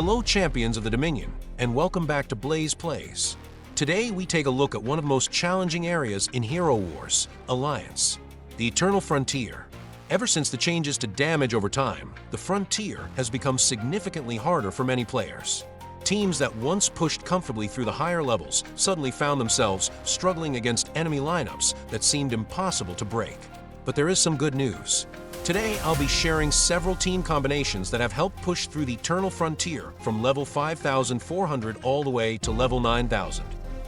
Hello champions of the Dominion, and welcome back to Blaze Plays. Today we take a look at one of the most challenging areas in Hero Wars, Alliance, the Eternal Frontier. Ever since the changes to damage over time, the Frontier has become significantly harder for many players. Teams that once pushed comfortably through the higher levels suddenly found themselves struggling against enemy lineups that seemed impossible to break. But there is some good news. Today, I'll be sharing several team combinations that have helped push through the Eternal Frontier from level 5,400 all the way to level 9,000.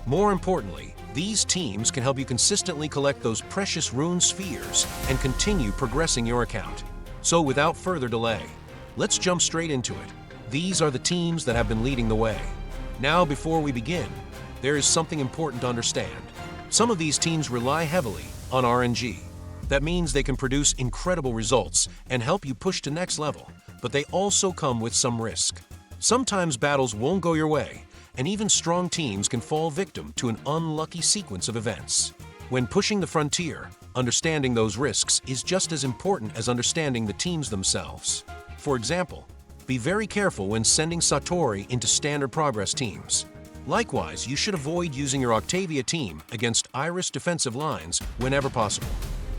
More importantly, these teams can help you consistently collect those precious Rune Spheres and continue progressing your account. So without further delay, let's jump straight into it. These are the teams that have been leading the way. Now, before we begin, there is something important to understand. Some of these teams rely heavily on RNG. That means they can produce incredible results and help you push to next level, but they also come with some risk. Sometimes battles won't go your way, and even strong teams can fall victim to an unlucky sequence of events. When pushing the frontier, understanding those risks is just as important as understanding the teams themselves. For example, be very careful when sending Satori into standard progress teams. Likewise, you should avoid using your Octavia team against Iris defensive lines whenever possible.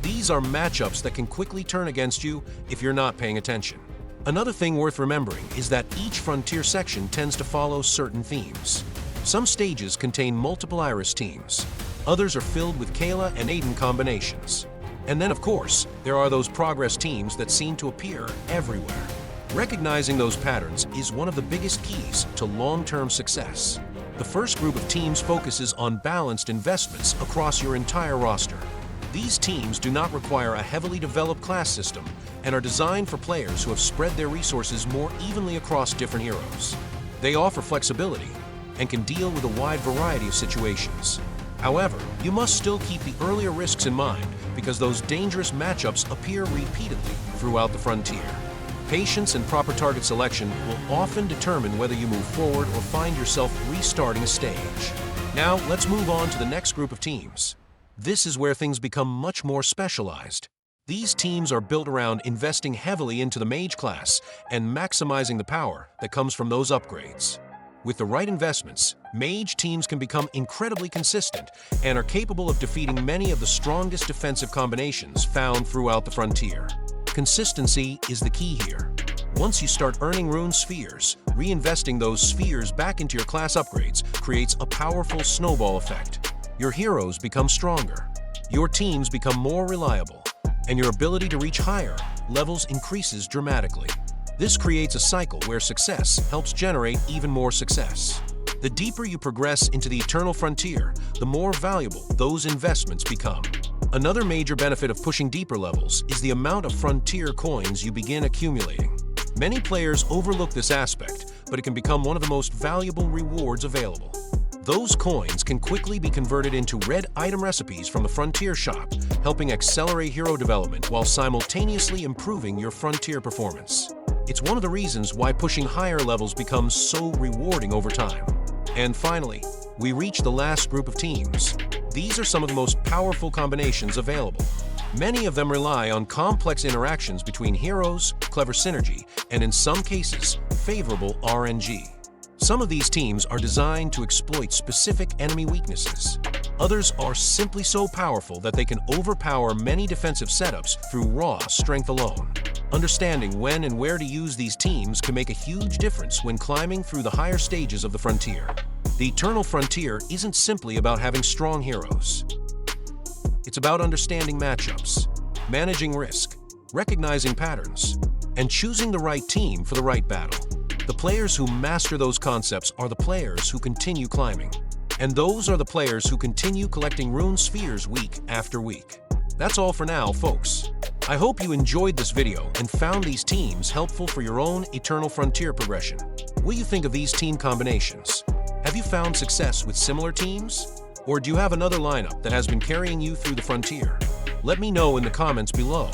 These are matchups that can quickly turn against you if you're not paying attention. Another thing worth remembering is that each frontier section tends to follow certain themes. Some stages contain multiple Iris teams. Others are filled with Kayla and Aidan combinations. And then, of course, there are those progress teams that seem to appear everywhere. Recognizing those patterns is one of the biggest keys to long-term success. The first group of teams focuses on balanced investments across your entire roster. These teams do not require a heavily developed class system and are designed for players who have spread their resources more evenly across different heroes. They offer flexibility and can deal with a wide variety of situations. However, you must still keep the earlier risks in mind because those dangerous matchups appear repeatedly throughout the frontier. Patience and proper target selection will often determine whether you move forward or find yourself restarting a stage. Now, let's move on to the next group of teams. This is where things become much more specialized. These teams are built around investing heavily into the Mage Class and maximizing the power that comes from those upgrades. With the right investments, Mage teams can become incredibly consistent and are capable of defeating many of the strongest defensive combinations found throughout the frontier. Consistency is the key here. Once you start earning Rune Spheres, reinvesting those spheres back into your class upgrades creates a powerful snowball effect. Your heroes become stronger, your teams become more reliable, and your ability to reach higher levels increases dramatically. This creates a cycle where success helps generate even more success. The deeper you progress into the Eternal Frontier, the more valuable those investments become. Another major benefit of pushing deeper levels is the amount of Frontier coins you begin accumulating. Many players overlook this aspect, but it can become one of the most valuable rewards available. Those coins can quickly be converted into red item recipes from the Frontier shop, helping accelerate hero development while simultaneously improving your Frontier performance. It's one of the reasons why pushing higher levels becomes so rewarding over time. And finally, we reach the last group of teams. These are some of the most powerful combinations available. Many of them rely on complex interactions between heroes, clever synergy, and in some cases, favorable RNG. Some of these teams are designed to exploit specific enemy weaknesses. Others are simply so powerful that they can overpower many defensive setups through raw strength alone. Understanding when and where to use these teams can make a huge difference when climbing through the higher stages of the frontier. The Eternal Frontier isn't simply about having strong heroes. It's about understanding matchups, managing risk, recognizing patterns, and choosing the right team for the right battle. The players who master those concepts are the players who continue climbing. And those are the players who continue collecting Rune Spheres week after week. That's all for now, folks. I hope you enjoyed this video and found these teams helpful for your own Eternal Frontier progression. What do you think of these team combinations? Have you found success with similar teams? Or do you have another lineup that has been carrying you through the frontier? Let me know in the comments below.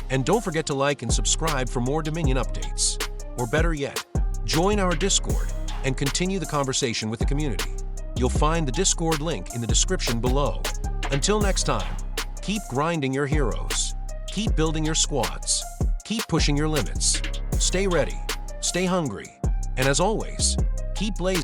And don't forget to like and subscribe for more Dominion updates. Or better yet, join our Discord and continue the conversation with the community. You'll find the Discord link in the description below. Until next time, keep grinding your heroes, keep building your squads, keep pushing your limits. Stay ready, stay hungry, And as always, keep blazing.